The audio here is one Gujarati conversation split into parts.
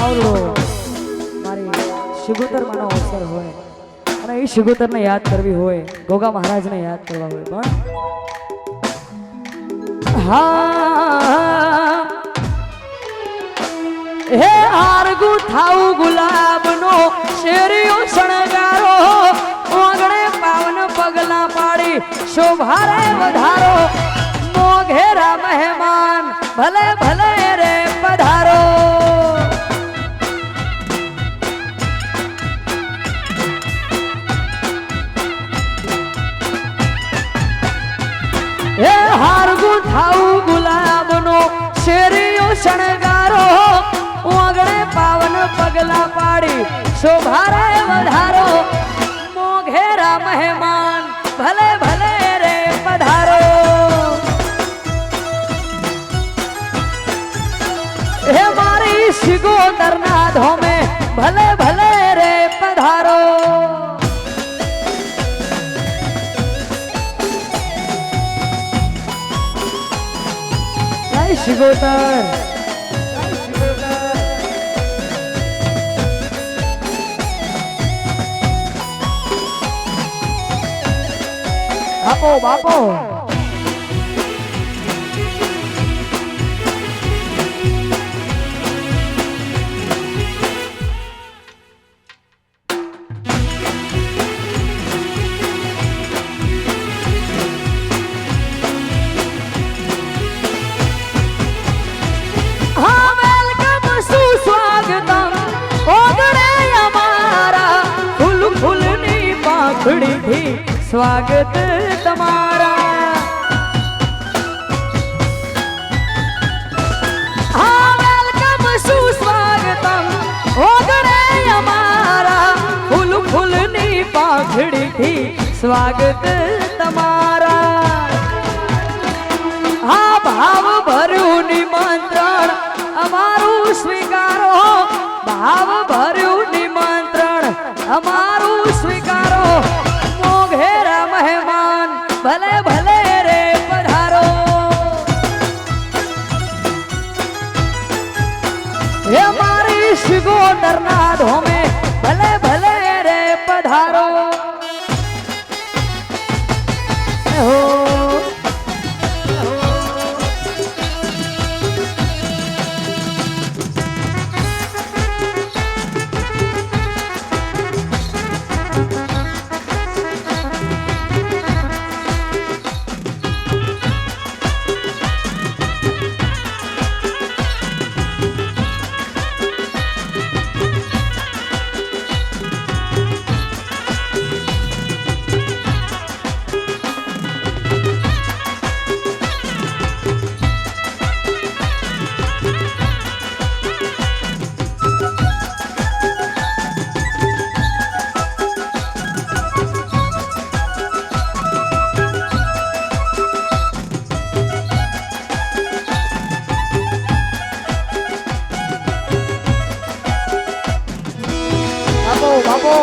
આવડો મારી શિગોતર માનો અવસર હોય અને એ શિગોતરને યાદ કરવી હોય, ગોગા મહારાજને યાદ કરવા હોય, પણ હા હે આરગુ થાઉ ગુલાબનો શેરીઓ શણગારો, ઓગણે પાવન પગલા પાડી શોભારે વધારો, મોઘેરા મહેમાન ભલે ભલે રે પધારો. હે હારગુ થાઉ ગુલાબનો શેરીઓ શણગારો, ઓગણે પાવન પગલા પાડી શોભારે વધારો, મોઘેરા મહેમાન ભલે ભલે રે પધારો. હે મારી શિગોતરના ધોમે ભલે ભલે રે પધારો. જય શિગોતર. બાપો બાપો સ્વાગત તમારા. હા વેલકમ સુસ્વાગતમ ઓગણે અમારા, ફૂલ ફૂલની પાંખડીથી સ્વાગત તમારા. હા ભાવ ભર્યું નિમંત્રણ અમારું સ્વીકારો, ભાવ ભર્યું નિમંત્રણ અમારું સ્વીકારો, મોઘેરા મહેમાન ભલે ભલે રે પધારો. હે મારી શિગોતરના ધોમે ભલે ભલે રે પધારો. હો બાપો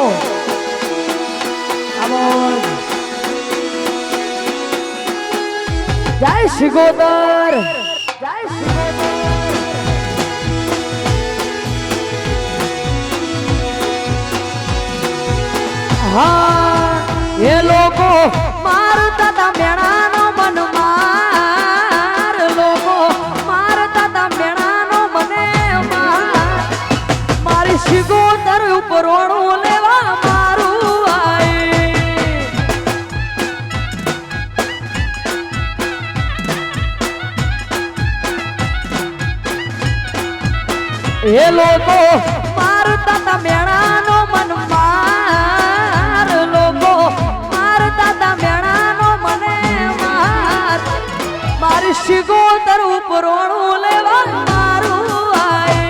જય શિગોતર. જય શિગોતર. હા એ લોકો મારતા તા મેણાનો મન માર, લોકો મારતા તા મેણાનો મને માર, મારી શિગોતર ઉપર ઓણું લેવા મારું આય. એ લોકો મારતા તા મેણાનો મન માર, લોકો મારતા તા મેણાનો મને માર, મારી શિગોતર ઉપર ઓણું લેવા મારું આય.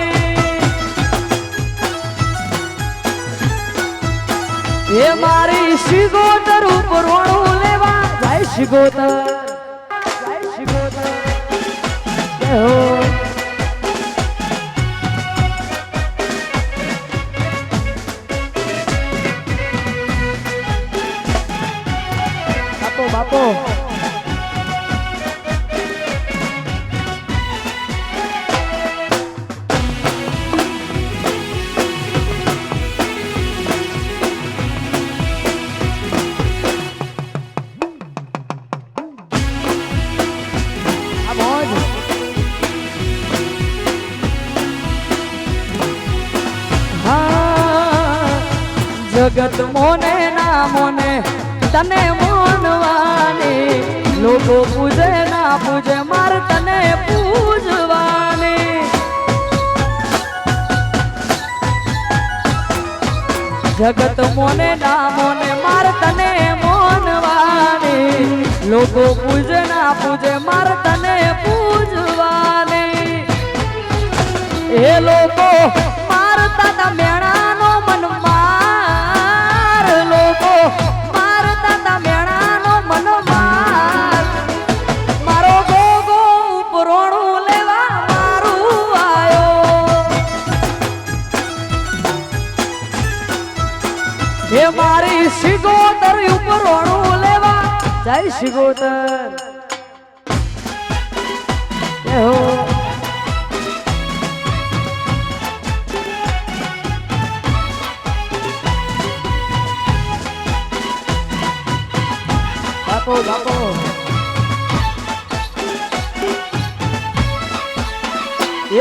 એ મારી શિગોતર ઉપર ઓણું લેવા. જય શિગોતર. જય શિગોતર. જય હો. બાપો જગત મોને ના મોને તને મોનવાની, લોકો પૂજે ના પૂજે માર તને પૂજવાની. જગત મોને ના મોને માર તને મોનવાની, લોકો પૂજે ના પૂજે માર તને પૂજવાની. એ લોકો મારતા તા મેણાનો મન માર, લોકો મારતા તા મેણાનો મન માર. મારો ગોગો ઉપરોણું લેવા મારું આયો, એ મારી શિગોતર ઉપરોણું લેવા. જય શિગોતર. જય હો. બાપો બાપો એ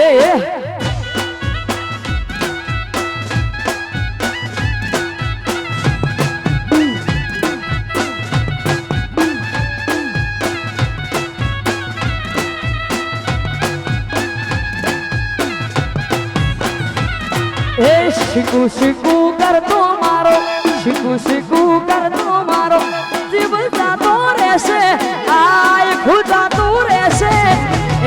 શીખું શીખું કરતો મારો, શીખું શીખું કરતો મારો જીવ જાતો રહેશે, આય ખુજાતું રહેશે.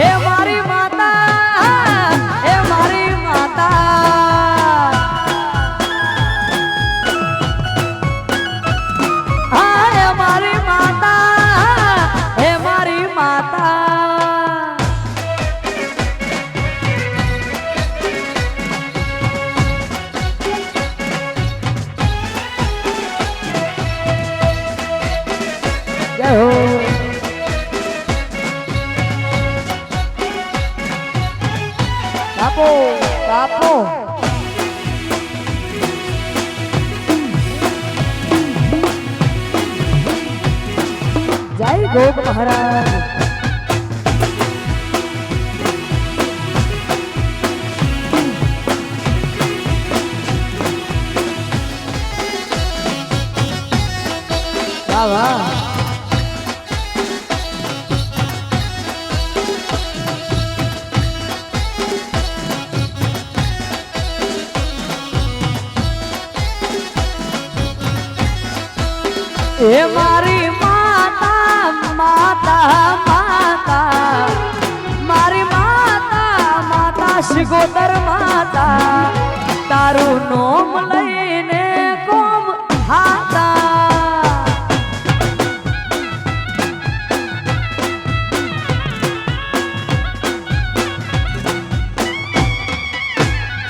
એ મારી માતા, એ મારી માતા, હા એ મારી માતા, એ મારી માતા. જય હો. બાપો બાપો જય ગોગ મહારાજ. વાહ વાહ. એ મારી માતા માતા માતા, મારી માતા માતા શિગોતર માતા, તારું નોમ લઈને કોમ થાતા.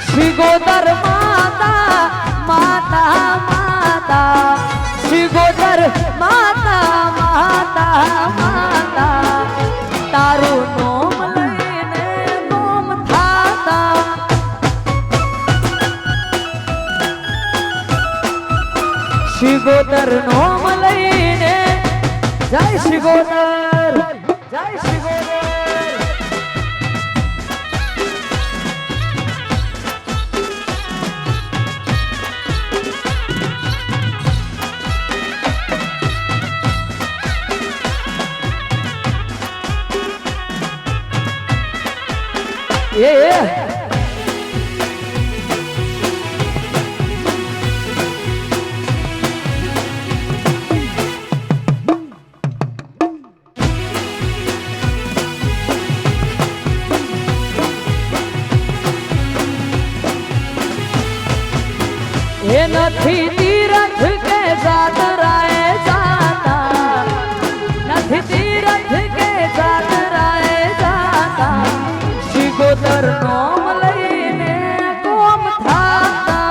શિગોતર માતા માતા માતા, શિગોતર માતા માતા માતા, તારું નોમ લઈને નોમ થાતા. શિગોતર નોમ લઈને. જય શિગોતર, જય શિગોતર. એ નથી તીરથ કે જાતરાએ જાતા, નથી તીરથ કે જાતરાએ જાતા, શિગોતર નોમ લઈને કોમ થાતા.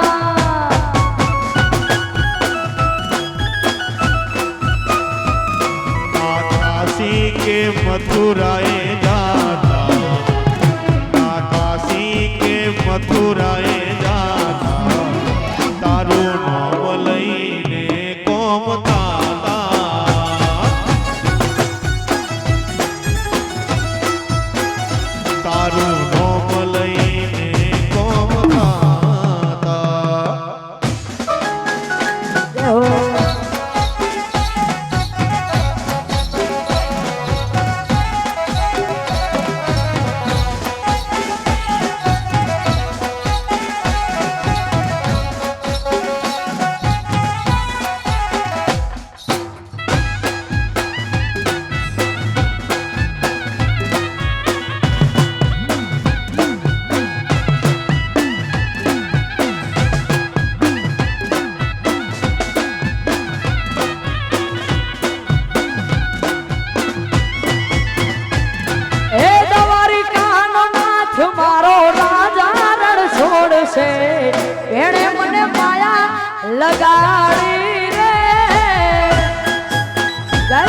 काशी के मथुराए जाता, काशी के मथुराए जाता, तारो नाम लईने कोम थाता, तारो नाम लईने कोम थाता.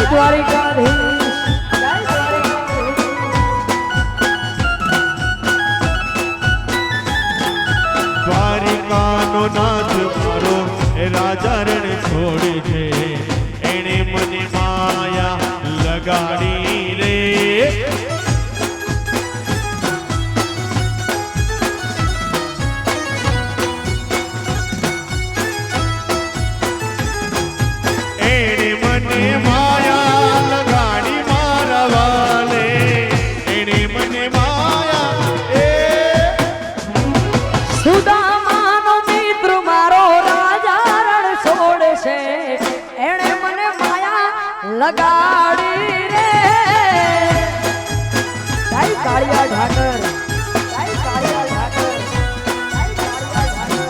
દ્વારિકાધીશ જય દ્વારિકાધીશ દ્વારિકાનો નાથ મારો એ રાજા રણ છોડે છે એણે મને માયા લગાડી રે એણે મને માયા લગાડી મારા વાલે એણે મને માયા સુદામાનો મિત્ર મારો રાજા રણ છોડે છે એણે મને માયા લગાડી રે જય કાળિયા ઢાકર જય કાળિયા ઢાકર જય કાળિયા ઢાકર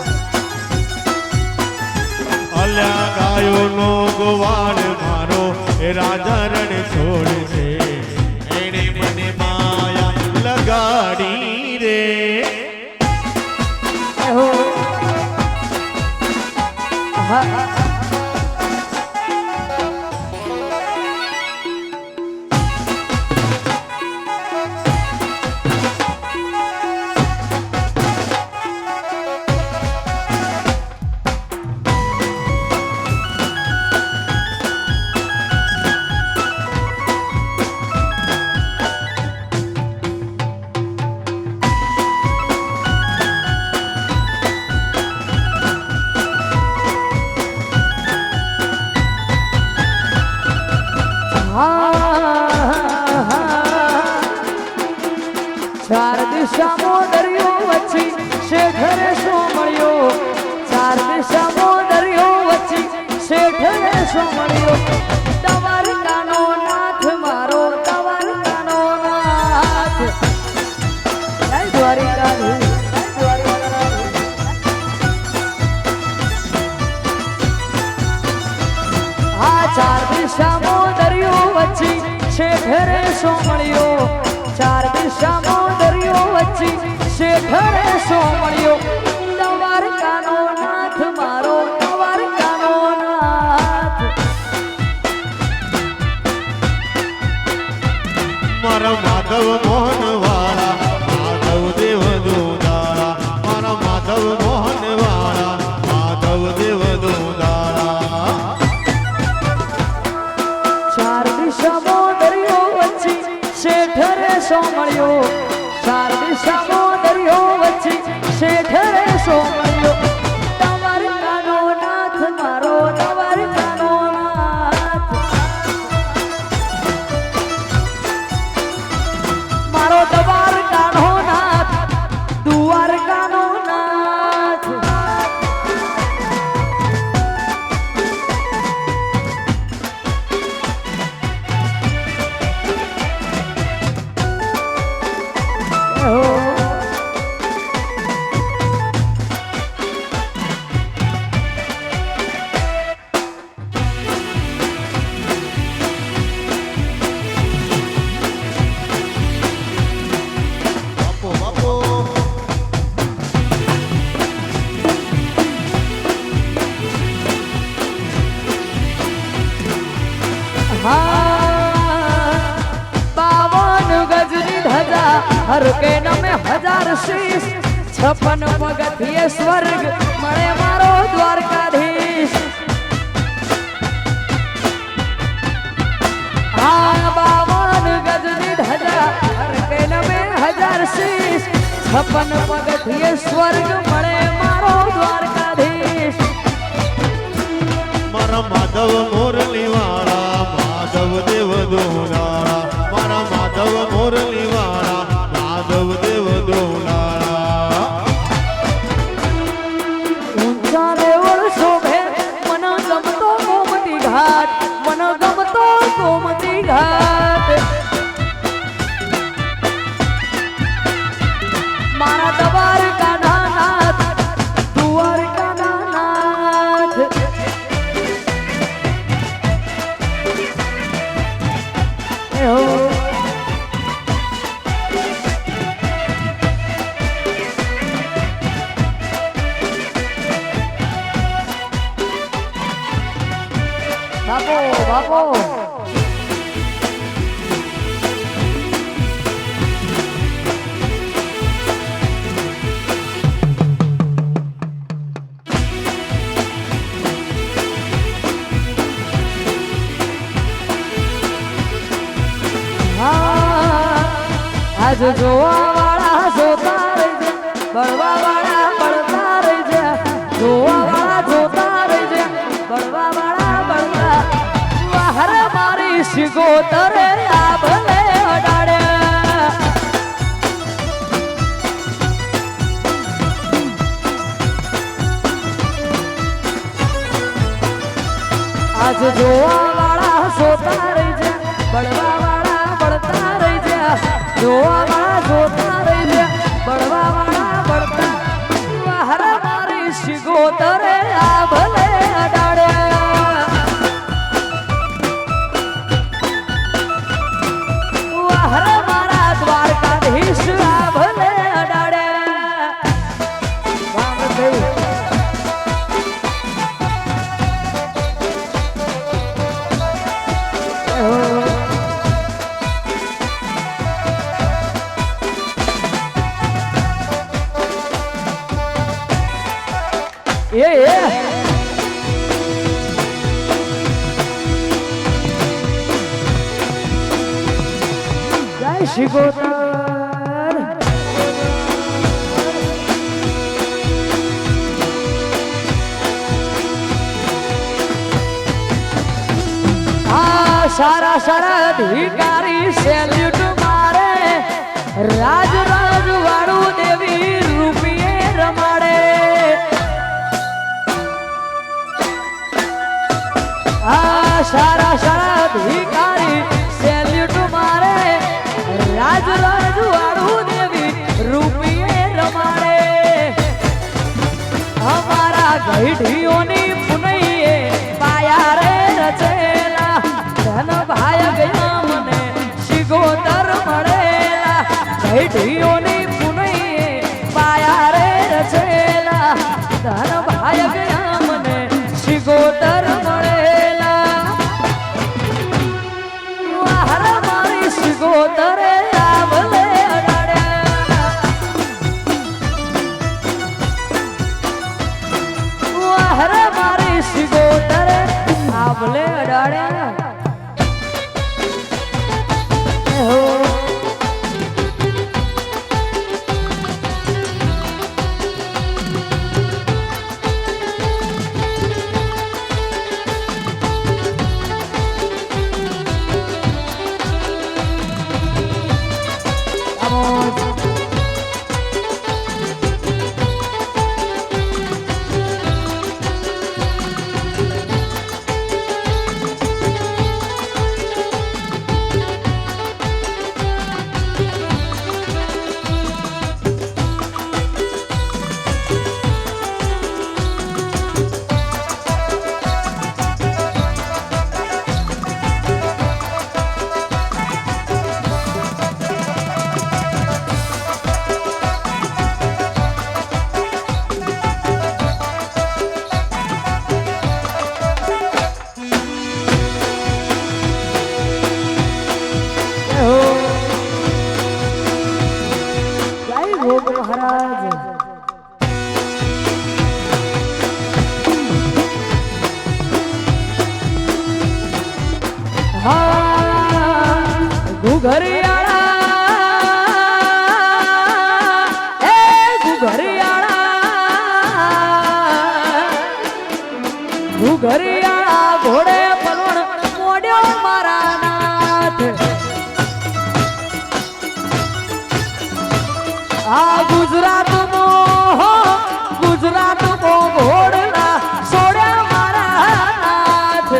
અલ્યા ગાયોનો ગોવાળ મારો એ રાજા રણ છોડે છે એણે મને માયા લગાડી રે એહો. હા ચાર દિશામાં દરિયો વચ્ચી શેઠરે સો મળ્યો ચાર દિશામાં દરિયો વચ્ચી શેઠરે સો મળ્યો દ્વારકાનો નાથ મારો દ્વારકાનો નાથ જય દ્વારિકાધીશ જય દ્વારિકાધીશ આ ચાર દિશામાં દરિયો વચ્ચી શેઠરે સો મળ્યો ચાર દિશામાં દરિયો વચ્ચી શેઠરે સો મળ્યો દ્વારકાનો નાથ મારો દ્વારકાનો નાથ મારા માધવ મોહન વાળા માધવ દેવ દોદાળા મારા માધવ મોહન વાળા માધવ દેવ દોદાળા ચાર દિશામાં દરિયો વચ્ચી શેઠરે સો મળ્યો ચાર દિશામાં દરિયો વચ્ચી શેઠરે સો મળ્યો દ્વારકાનો નાથ મારો દ્વારકાનો નાથ મારો દ્વારકાનો નાથ દ્વારકાનો નાથ બાપો બાપો बावन गजनी धजा हर के नमे हजार शीश 56 पगथिये स्वर्ग मळे मारो द्वारकाधीश बावन गजनी धजा हर के नमे हजार शीश 56 पगथिये स्वर्ग मळे मारो द्वारकाधीश મારા માધવ મોરલી વાળા માધવ દેવ દોલાળા મારા માધવ મોરલી વાળા માધવ દેવ દોલાળા ઊંચા દેવળ શોભે મન ગમતો ગોમતી ઘાટ મન ગમતો ગોમતી ઘાટ મારા દ્વારકાના નાથ આજ જોવા વાળા જોતા રહેજે, બળવા વાળા બળતા રહેજે, જોવા વાળા જોતા રહેજે, બળવા વાળા બળતા. વાહર મારી શિગોતરે આ ભલે અડાડે. આજ જોવા વાળા જોતા રહેજે, બળવા વાળા બળતા રહેજે, જોવા વાળા જોતા રહેજે, બળવા વાળા બળતા. વાહર મારી શિગોતરે આ ભલે અડાડે. વાહર મારા દ્વારકાધીશ આ ભલે અડાડે. રામદેવ જય શિગોતર. સારા સારા અધિકારી સેલ્યુટ મારે, રાજ રાજ વાળું દેવી રૂપિયે રમાડે. સારા સારા અધિકારી સેલ્યુટ મારે, રાજ રાજ વાળું દેવી રૂપિયે રમાડે. અમારા ગઈઢીઓની પુનઈએ પાયા રે રચેલા, ધન ભાય ગયા મને શિગોતર મળેલા. ગઈઢીઓની પુનઈએ પાયા રે રચેલા, ધન ભાય ગયા મને શિગોતર મળેલા. વાહર મારી શિગોતરે આ ભલે અડાડ્યા. વાહર મારી શિગોતરે આ ભલે અડાડ્યા. ઘરિયાળા ઘોડે પલણ મોડ્યો મારા નાથ. આ ગુજરાત ઘોડલા છોડ્યા મારા નાથ.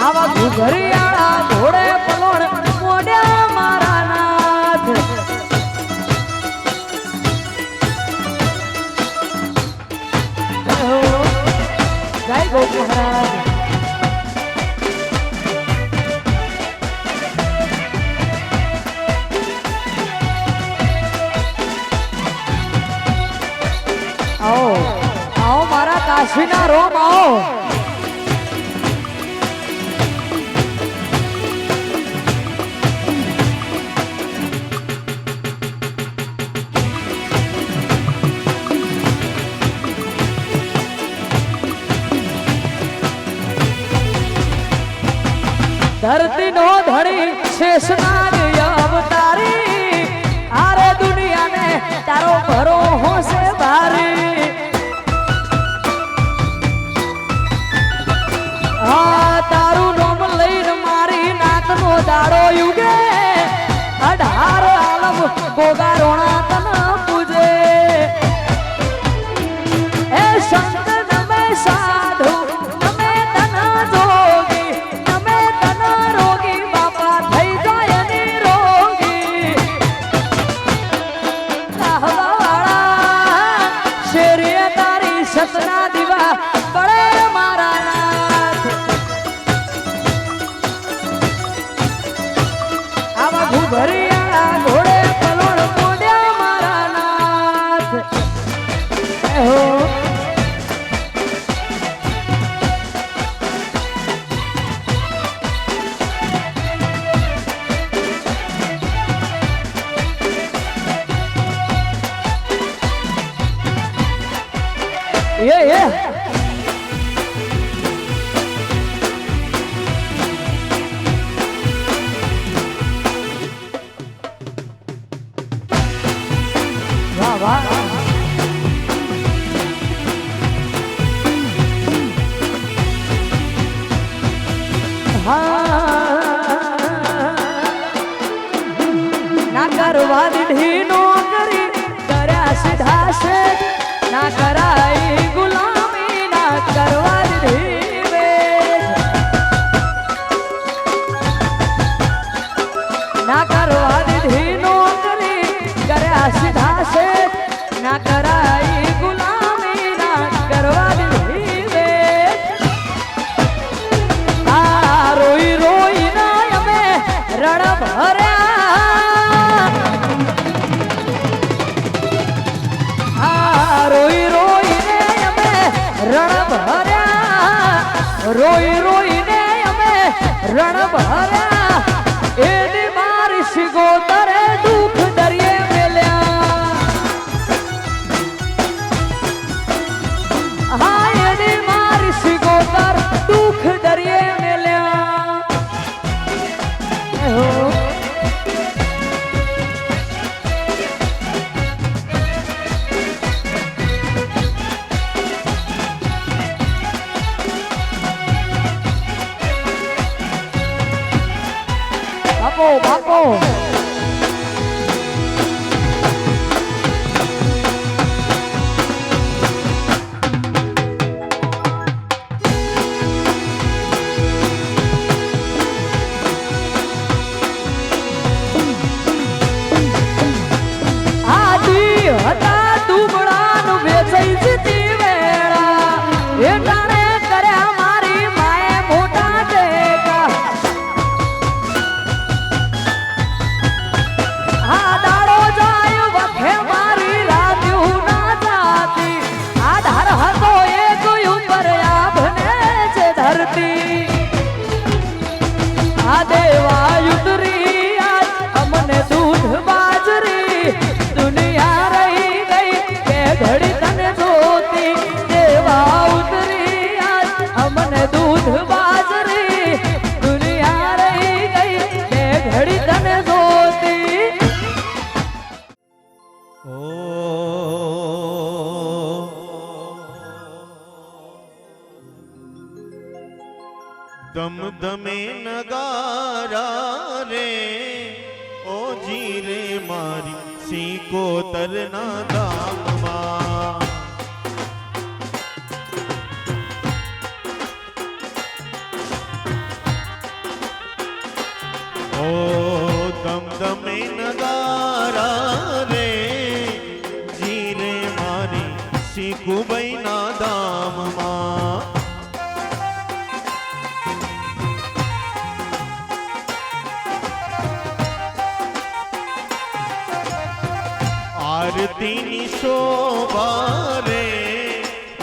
આવા ઘરિયાળા ઘોડે પલણ મોડ્યા મારા નાથ. જય ગોપી મહારાજ. આવો આવો મારા કાશીના રોમ આવો. ધરતી નો ધણી શેષનાગ અવતારી આરે દુનિયાને તારો ભરો હોશે ભારી હા તારું નામ લઈને મારી નાકનો દાડો યુગે 18 આલમ ગોગારોણા તન પૂજે એ સંત નમે સાધુ નમે તન જોગી નમે તન રોગી બાપા થઈ જાય નિરોગી રાહવાળા શેરીએ તારી સતના દીવા પડે મારા નાથ આવા ઘુઘરિયા ઘોડે પલોણ પોડ્યા મારા નાથ હો Yeah. વાહ વાહ ના કરવા દીધી નોકરી કર્યા સીધા છે ના કરાઈ ગુલામી ના કરવા દીધી વેશ ના કરવા દીધી નોકરી કર્યા સીધા છે ના કરાઈ ગુલામી ના કરવા દીધી વેશ આ રોઈ રોઈ ના અમે રણ ભર્યા રોઈ રોઈને અમે રણ ભર્યા રોઈ રોઈને અમે રણ ભર્યા એની મારી શિગોતરે દુઃખ દરિયે મેલ્યા હા એની મારી શિગોતર દુઃખ દરિયે મેલ્યા હો બાપો આદિ હતા દુબળાનું વેચાઈ જતી વેળા એ ટાણે કર્યા મારી માએ મોટા ટેકા આ દાડો જાય વખે મારી રાત્યું ના જાતી આધાર હતો એક ઉપર આભને છે ધરતી આ દેવા ઉતરી આજ અમને દૂધ બાજરી દુનિયા રહી ગઈ કે ઘડી તને જોતી દેવા ઉતરી આજ અમને દૂધ બાજરી દુનિયા રહી ગઈ કે ઘડી તને જોતી દમ દમે નગારા રે ઓજી રે મારી સિકોતરના ધામમાં ઓ દમ દમે નગારા રે જી રે મારી સિકુબાઈના ધામમાં આરતીની શોભા રે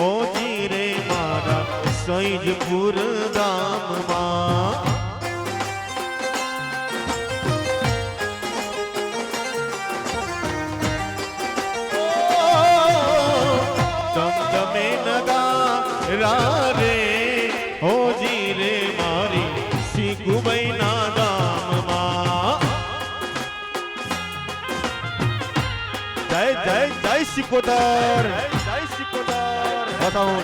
ઓજી રે મારા સૈજપુર ધામમાં દમદમે નગારા રે ઓજી રે મારી સિકુબાઈના સિકોતર બતાવો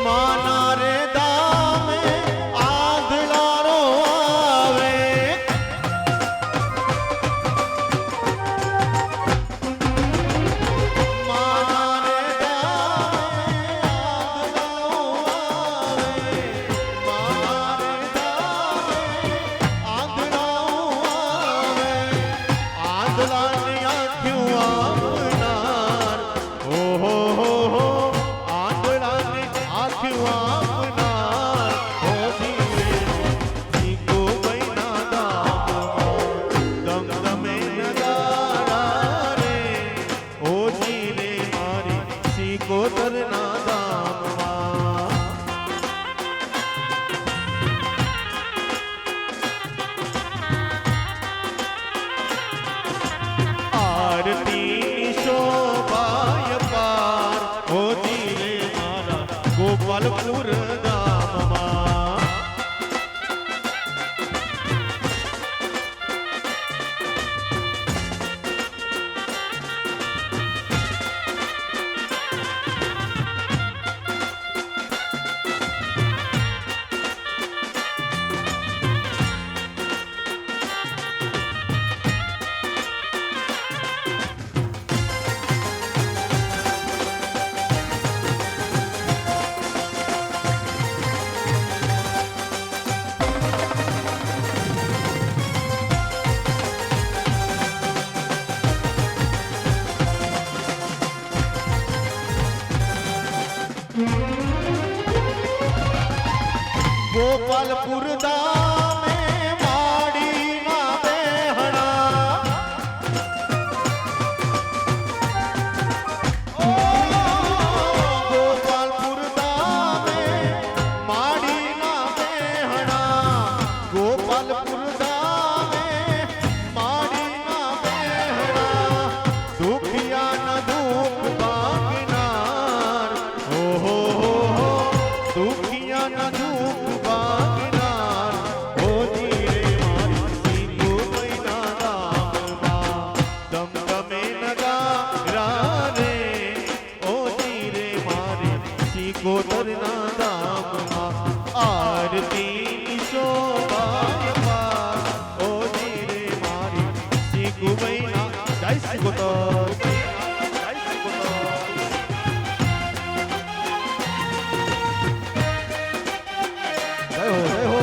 માના રે દામે આંધળાનો આવે માના રે દામે આંધળાનો આવે આંધળાની આંખ્યું આપનાર ઓહો હો હો આંધળાની આંખ્યું આપનાર હો જીવે જીકો બૈના દામમાં દમદમે નગારા રે ઓ જીરે મારી સિકોતરના દામમાં આરતી શોભાય પાર હો જીરે મારા ગોપાલપુર ધામમાં ગોપાલપુર ધામે માડીના બેહણા ઓ ગોપાલપુર ધામે માડીના બેહણા ગોપાલપુર ધામે માડીના બેહણા દુખિયાના દુઃખ ભાગનાર ઓહો હો હો દુખિયાના દુઃખ ભાગનાર હો જીરે મારી સિકોતરના દામમાં દમદમે નગારા રે ઓ જીરે મારી સિકોતરના દામમાં આરતી શોભાય પાર ઓ જીરે મારી સિકુબૈના જય સિકોતર જય સિકોતર જય હો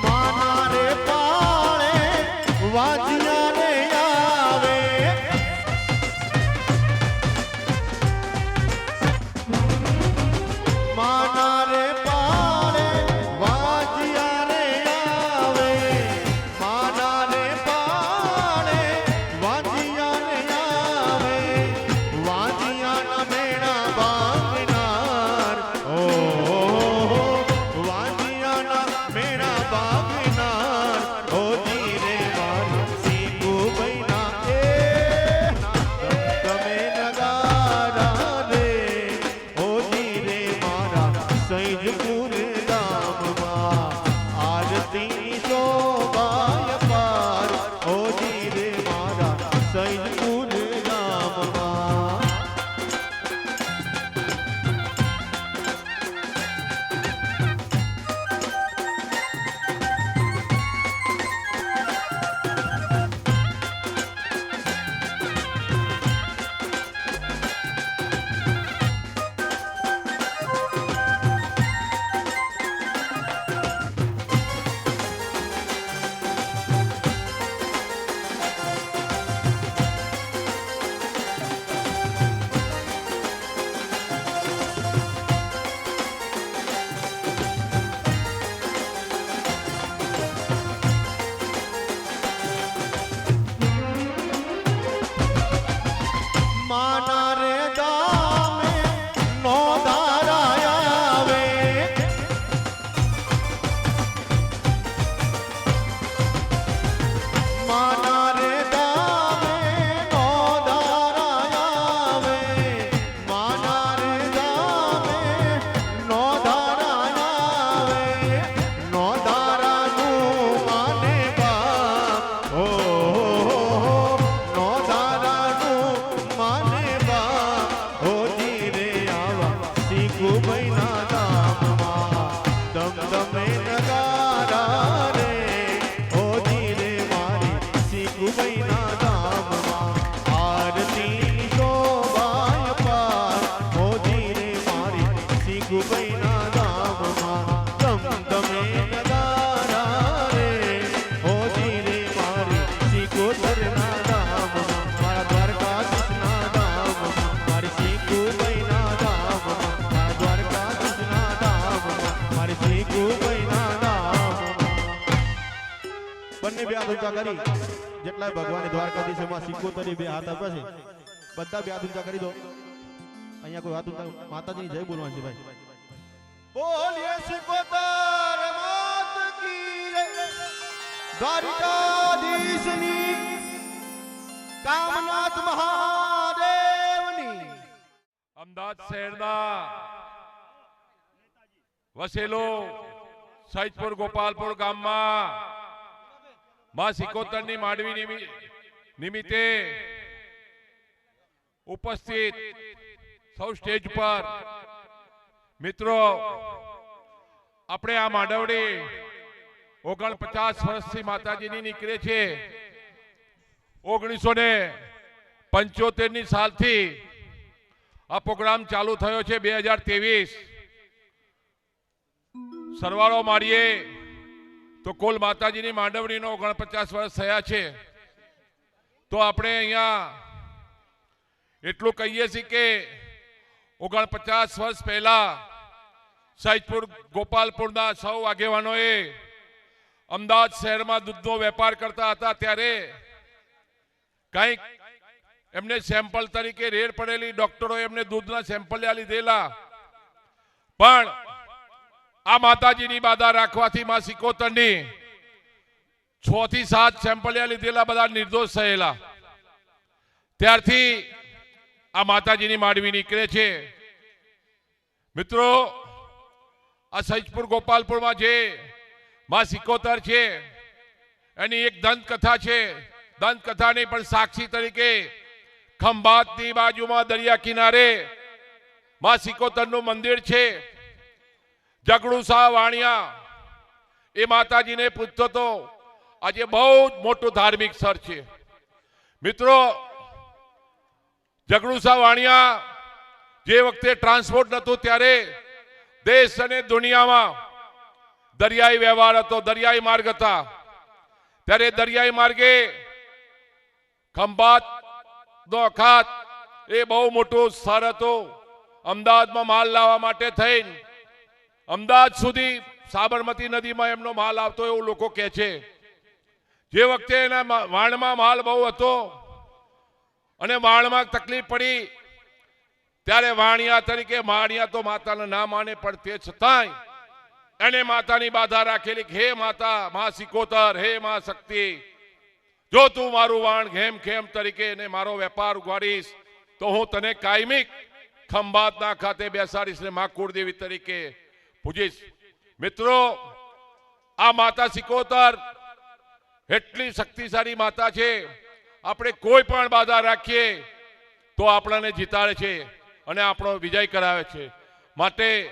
માના રે પાળે વાજિયા રે આવે માના રે પાળે વાજિયા રે આવે માના રે પાળે વાજિયા રે આવે વાજિયાના મેણા બાંધનાર ઓહો વાજિયાના મેણા બાંધનાર હો જીરે મારી સિકુબૈના દમદમે નગારા રે હો જીરે મારા સૈજપુર ધામમાં આરતી શોભાય પાર હો જીરે મારા સૈજપુર ધામમાં બંને બે હાથ ઊંચા કરી જેટલા ભગવાન દ્વારકાધીશમાં સિકોતરી બે હાથ આપ્યા છે બધા બે હાથ ઊંચા કરી દો અહીંયા કોઈ હાથ ઊંચા માતાજીની જય બોલવાની છે ભાઈ બોલીએ સિકોતર માત કી જય દ્વારકાધીશની કામનાથ મહાદેવની અમદાવાદ શહેરના વસેલો સૈદપુર ગોપાલપુર ગામમાં માં સિકોતરની માંડવી નિમિત્તે ઉપસ્થિત સૌ સ્ટેજ પર મિત્રો આપણે આ માંડવડી 49 વર્ષથી માતાજીની નીકળે છે 1975 સાલથી આ પ્રોગ્રામ ચાલુ થયો છે 2023 સરવાળો મારીએ તો કુલ માતાજીની માંડવડીનો 49 વર્ષ થયા છે તો આપણે અહીંયા એટલું કહીએ છીએ કે 49 વર્ષ પહેલા સૈદપુર ગોપાલપુરના સૌ આગેવાનોએ અમદાવાદ શહેરમાં દૂધનો વેપાર કરતા હતા ત્યારે કંઈક એમને સેમ્પલ તરીકે રેડ પડેલી ડોક્ટરોએ એમને દૂધના સેમ્પલ લીધેલા પણ આ માતાજીની બાધા રાખવાથી માં સિકોતરની 6 થી 7 સેમ્પલ લીધેલા બધા નિર્દોષ થયેલા ત્યારથી આ માતાજીની માંડવી નીકળે છે મિત્રો આ સૈદપુર ગોપાલપુરમાં જે માં સિકોતર છે એની એક દંતકથા છે દંતકથાની પણ સાક્ષી તરીકે ખંભાતની બાજુમાં દરિયા કિનારે માં સિકોતરનું મંદિર છે જગડુ શાહ વાણિયા એ માતાજીને પૂછતો તો આજે બહુ જ મોટું ધાર્મિક સ્થળ છે મિત્રો જગડુ શાહ વાણિયા જે વખતે ટ્રાન્સપોર્ટ નહોતું ત્યારે દેશ અને દુનિયામાં દરિયાઈ વ્યવહાર હતો દરિયાઈ માર્ગ હતા ત્યારે દરિયાઈ માર્ગે ખંભાત નો અખાત એ બહુ મોટું સ્થળ હતું અમદાવાદમાં માલ લાવવા માટે થઈને અમદાવાદ સુધી સાબરમતી નદીમાં એમનો માલ આવતો એવું લોકો કહે છે જે વખતે એના વાણમાં માલ બહુ હતો અને વાણમાં તકલીફ પડી ત્યારે વાણિયા તરીકે માણિયા તો માતાને ના માને પણ તે છતાંય એને માતાની બાધા રાખેલી હે માતા માં સિકોતર હે માં શક્તિ જો તું મારું વાણ ઘેમ ખેમ તરીકે ને મારો વેપાર ઉગાડીશ તો હું તને કાયમિક ખંભાતના ખાતે બેસાડીશ ને માં કુળદેવી તરીકે પૂજીશ મિત્રો આ માતા સિકોતર એટલી શક્તિશાળી માતા છે આપણે કોઈ પણ બાધા રાખીએ તો આપણને જીતાડે છે અને આપણો વિજય કરાવે છે માટે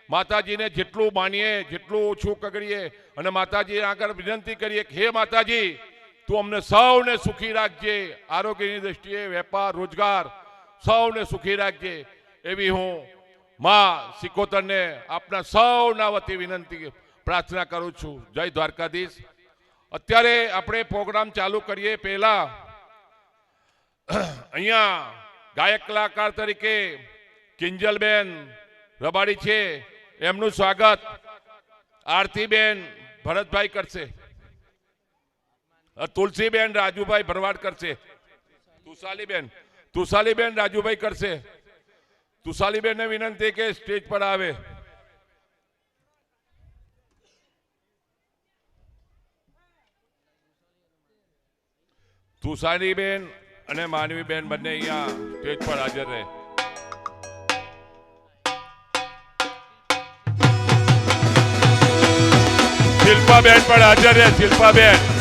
માતાજીને જેટલું માનીએ જેટલું ઓછું કગડીએ અને માતાજી આગળ વિનંતી કરીએ કે હે માતાજી તું અમને સૌને સુખી રાખજે આરોગ્યની દ્રષ્ટિએ વેપાર રોજગાર સૌને સુખી રાખજે એવી હું માં સિકોતરને આપના સૌના વતી વિનંતી પ્રાર્થના કરું છું જય દ્વારકાધીશ અત્યારે આપણે પ્રોગ્રામ ચાલુ કરીએ પહેલા અહીંયા ગાયક કલાકાર તરીકે કિંજલબેન રબાડી છે એમનું સ્વાગત આરતીબેન ભરતભાઈ કરશે તુલસીબેન રાજુભાઈ ભરવાડ કરશે તુષાલીબેન રાજુભાઈ કરશે તુષાલીબેન ને વિનંતી કે સ્ટેજ પર આવે તુષાલીબેન અને માનવીબેન બંને અહીંયા સ્ટેજ પર હાજર રહે શિલ્પાબેન પણ હાજર રહે શિલ્પાબેન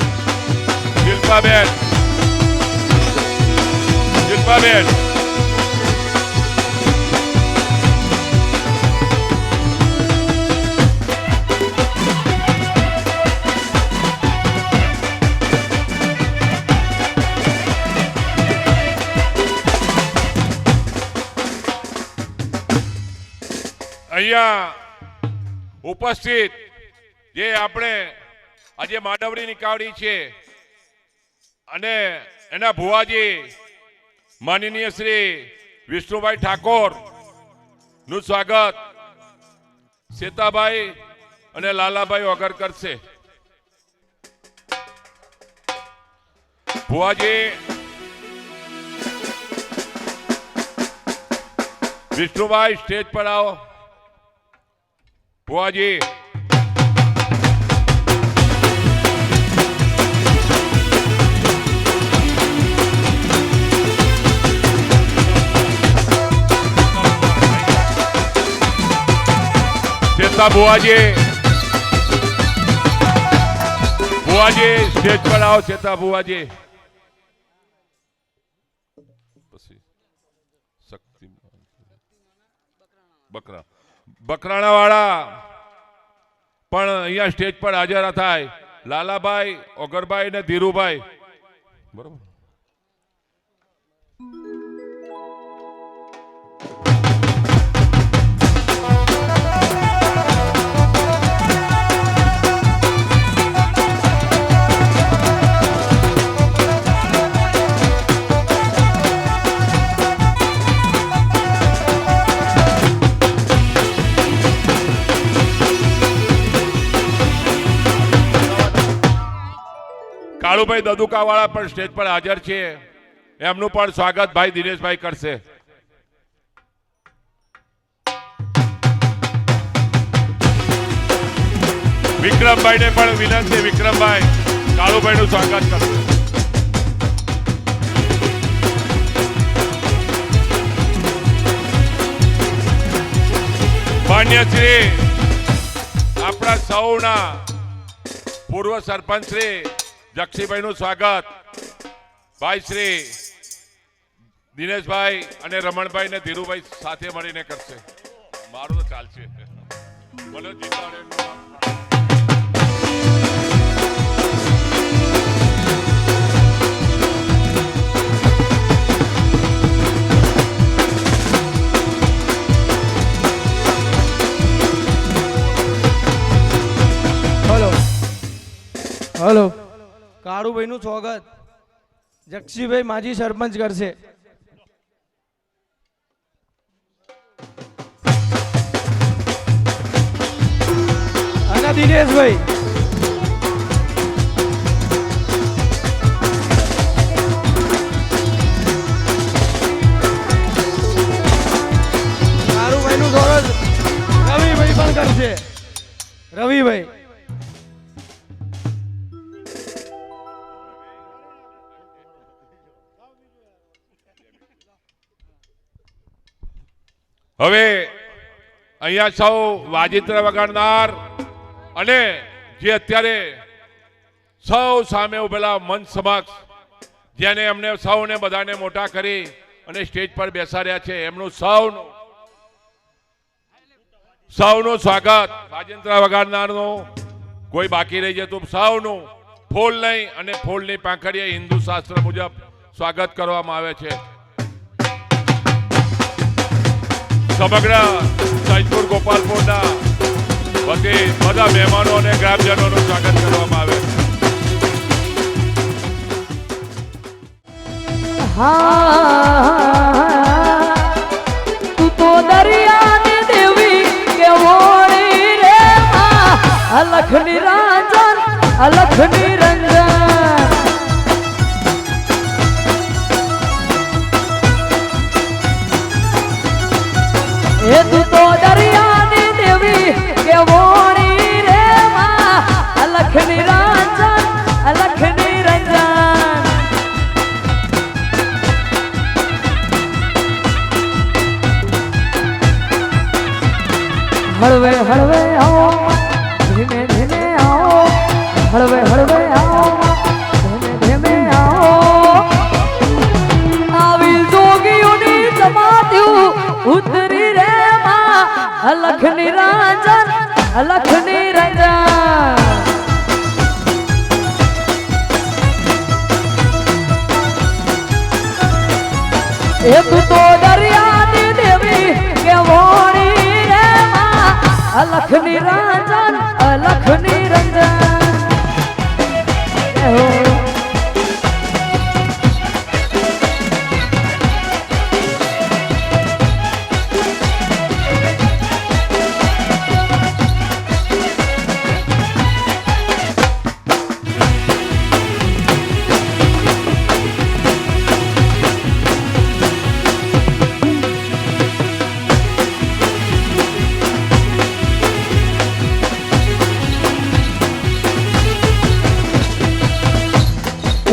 અહીંયા ઉપસ્થિત જે આપણે આજે માંડવડી નીકાળી છે અને એના ભુવાજી માનનીય શ્રી વિષ્ણુભાઈ ઠાકોર નું સ્વાગત સીતાભાઈ અને લાલાભાઈ વગર કરશે ભુવાજી વિષ્ણુભાઈ સ્ટેજ પર આવો. ભુવાજી ચેતા ભુવાજી સ્ટેજ પર આવો. ચેતા ભુવાજી પછી શક્તિ બકરાણા વાળા પણ અહીંયા સ્ટેજ પર હાજર થાય. લાલાભાઈ, ઓગરભાઈ ને ધીરુભાઈ. બરોબર. કાળુભાઈ દદુકા વાળા પણ સ્ટેજ પર હાજર છે. એમનું પણ સ્વાગત ભાઈ દિનેશભાઈ કરશે. વિક્રમભાઈ ને પણ વિનંતી. વિક્રમભાઈ કાળુભાઈ નું સ્વાગત કરશે. માન્ય શ્રી આપણા સૌના પૂર્વ સરપંચ શ્રી જક્ષીભાઈ નું સ્વાગત ભાઈ શ્રી દિનેશભાઈ અને રમણભાઈ ને ધીરુભાઈ સાથે મળીને કરશે. મારું તો ચાલશે. હલો. કાળુભાઈ નું સ્વાગત જક્ષીભાઈ માજી સરપંચ કરશે. અને દિનેશભાઈ કાળુભાઈ નું સ્વાગત રવિભાઈ પણ કરશે. રવિભાઈ હવે અહીંયા સૌ વાજિંત્ર વગાડનાર અને જે અત્યારે સૌ સામે ઉભેલા મંચ સમક્ષ જેને અમને સૌને બધાને મોટા કરી અને સ્ટેજ પર બેસાડ્યા છે એમનું સૌનું સ્વાગત. વાજિંત્ર વગાડનારનું કોઈ બાકી રહી જાય તો સૌનું ફૂલ નહીં અને ફૂલની પાંખડીએ હિન્દુ શાસ્ત્ર મુજબ સ્વાગત કરવામાં આવે છે. સમગ્ર સૈદપુર ગોપાલપુરના વતી બધા મહેમાનો અને ગ્રામજનોનું સ્વાગત કરવામાં આવે. તું તો દરિયાની દેવી કેવોળી રે માં, અલખ નિરંજન અલખ નિરંજન. એ તું તો દરિયાની દેવી કેવોળી રે માં, અલખ નિરંજન અલખ નિરંજન. હળવે હળવે આવો, ધીમે ધીમે આવો, હળવે હળવે આવો, ધીમે ધીમે આવો. આવી જોગીઓની જમાત્યું ઉતરી રે માં, અલખ નિરંજન અલખ નિરંજન. એ તું તો દરિયાની દેવી કેવોળી રે માં, અલખ નિરંજન અલખ નિરંજન.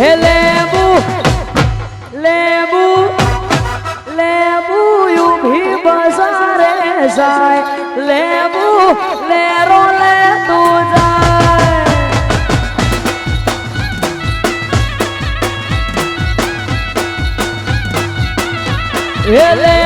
હે લેબુ લેબુ લેબુ ઊભી બસારે સાય લેબુ લેરો લે તું જાય હે